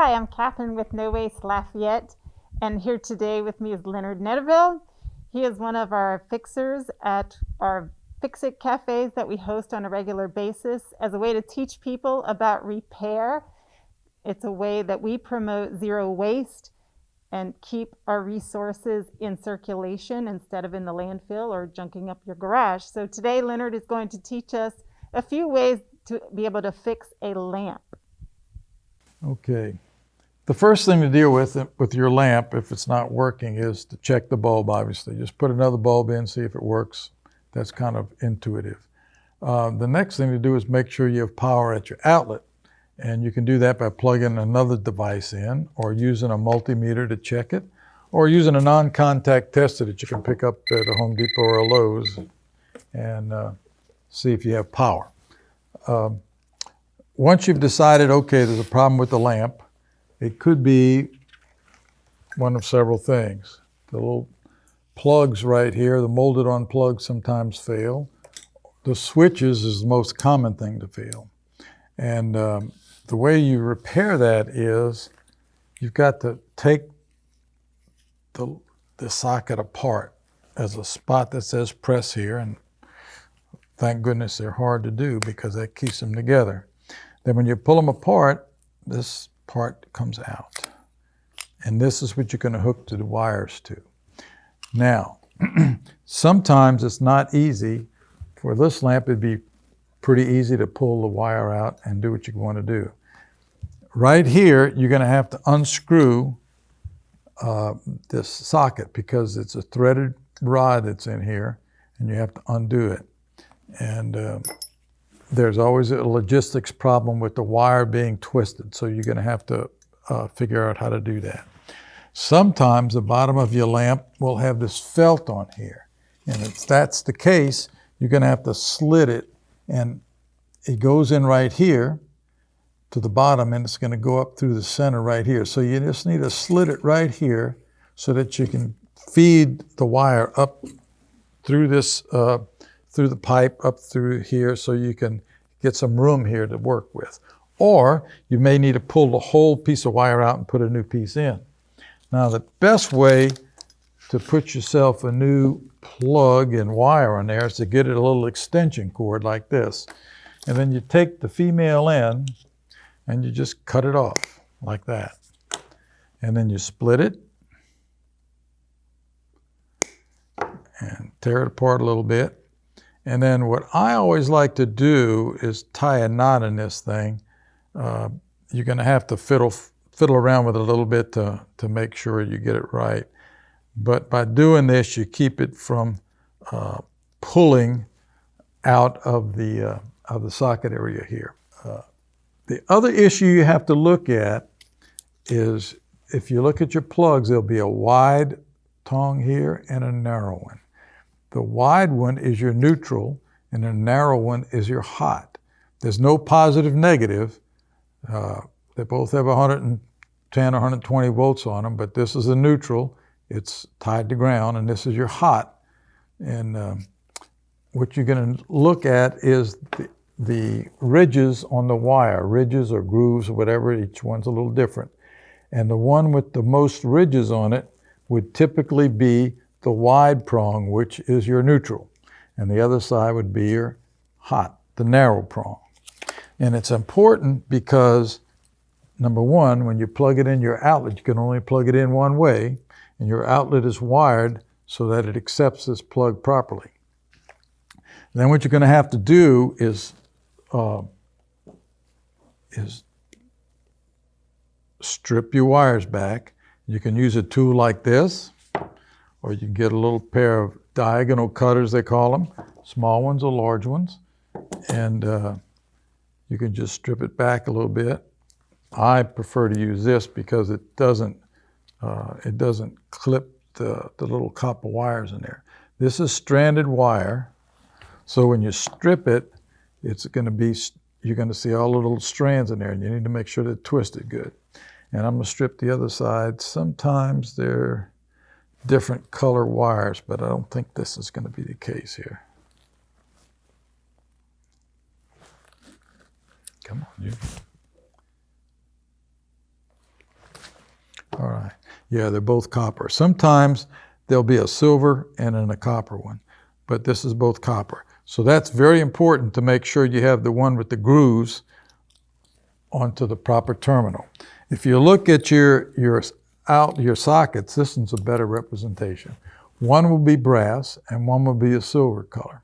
Hi, I'm Catherine with No Waste Lafayette, and here today with me is Leonard Netterville. He is one of our fixers at our Fix-It cafes that we host on a regular basis as a way to teach people about repair. It's a way that we promote zero waste and keep our resources in circulation instead of in the landfill or junking up your garage. So today Leonard is going to teach us a few ways to be able to fix a lamp. Okay. The first thing to deal with your lamp, if it's not working, is to check the bulb, obviously. Just put another bulb in, see if it works. That's kind of intuitive. The next thing to do is make sure you have power at your outlet. And you can do that by plugging another device in, or using a multimeter to check it, or using a non-contact tester that you can pick up at a Home Depot or a Lowe's and see if you have power. Once you've decided, okay, there's a problem with the lamp, it could be one of several things. The little plugs right here, the molded on plugs sometimes fail. The switches is the most common thing to fail. And the way you repair that is you've got to take the socket apart. There's a spot that says press here, and thank goodness they're hard to do because that keeps them together. Then when you pull them apart, this part comes out. And this is what you're going to hook to the wires to. Now, sometimes it's not easy. For this lamp, it'd be pretty easy to pull the wire out and do what you want to do. Right here, you're going to have to unscrew this socket because it's a threaded rod that's in here, and you have to undo it. And there's always a logistics problem with the wire being twisted, so you're going to have to figure out how to do that. Sometimes the bottom of your lamp will have this felt on here, and if that's the case, you're going to have to slit it, and it goes in right here to the bottom, and it's going to go up through the center right here. So you just need to slit it right here so that you can feed the wire up through this through the pipe up through here so you can get some room here to work with. Or you may need to pull the whole piece of wire out and put a new piece in. Now the best way to put yourself a new plug and wire on there is to get it a little extension cord like this. And then you take the female end and you just cut it off like that. And then you split it and tear it apart a little bit. And then what I always like to do is tie a knot in this thing. You're going to have to fiddle around with it a little bit to make sure you get it right. But by doing this, you keep it from pulling out of the socket area here. The other issue you have to look at is if you look at your plugs, there'll be a wide tongue here and a narrow one. The wide one is your neutral, and the narrow one is your hot. There's no positive, negative. They both have 110 or 120 volts on them, but this is a neutral. It's tied to ground, and this is your hot. And what you're going to look at is the ridges on the wire, ridges or grooves or whatever. Each one's a little different. And the one with the most ridges on it would typically be the wide prong, which is your neutral. And the other side would be your hot, the narrow prong. And it's important because, number one, when you plug it in your outlet, you can only plug it in one way, and your outlet is wired so that it accepts this plug properly. And then what you're going to have to do is strip your wires back. You can use a tool like this, or you can get a little pair of diagonal cutters, they call them, small ones or large ones, and you can just strip it back a little bit. I prefer to use this because it doesn't clip the little copper wires in there. This is stranded wire, so when you strip it, you're going to see all the little strands in there, and you need to make sure they're twisted good. And I'm going to strip the other side. Sometimes they're different color wires, but I don't think this is going to be the case here. Come on, you. Yeah, they're both copper. Sometimes there'll be a silver and then a copper one, but this is both copper. So that's very important to make sure you have the one with the grooves onto the proper terminal. If you look at your sockets, this one's a better representation. One will be brass and one will be a silver color.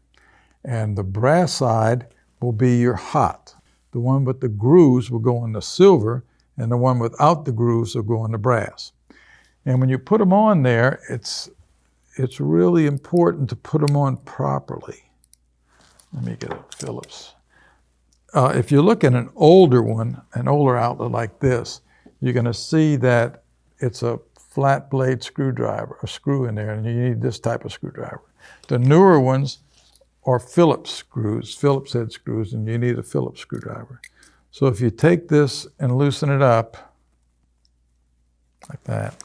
And the brass side will be your hot. The one with the grooves will go in the silver, and the one without the grooves will go in the brass. And when you put them on there, it's really important to put them on properly. Let me get a Phillips. If you look at an older one, an older outlet like this, you're going to see that it's a flat blade screwdriver, a screw in there, and you need this type of screwdriver. The newer ones are Phillips screws, Phillips head screws, and you need a Phillips screwdriver. So if you take this and loosen it up, like that.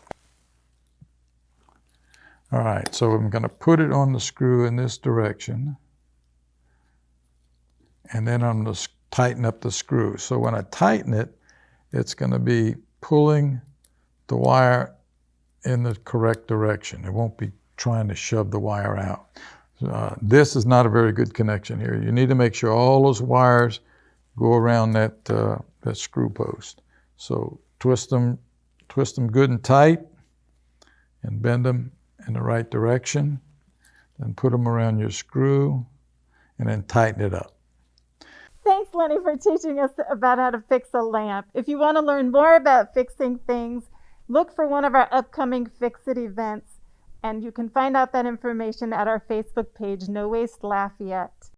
All right, so I'm going to put it on the screw in this direction, and then I'm going to tighten up the screw. So when I tighten it, it's going to be pulling the wire in the correct direction. It won't be trying to shove the wire out. This is not a very good connection here. You need to make sure all those wires go around that screw post. So twist them good and tight, and bend them in the right direction. Then put them around your screw, and then tighten it up. Thanks, Lenny, for teaching us about how to fix a lamp. If you want to learn more about fixing things, look for one of our upcoming Fix It events, and you can find out that information at our Facebook page, No Waste Lafayette.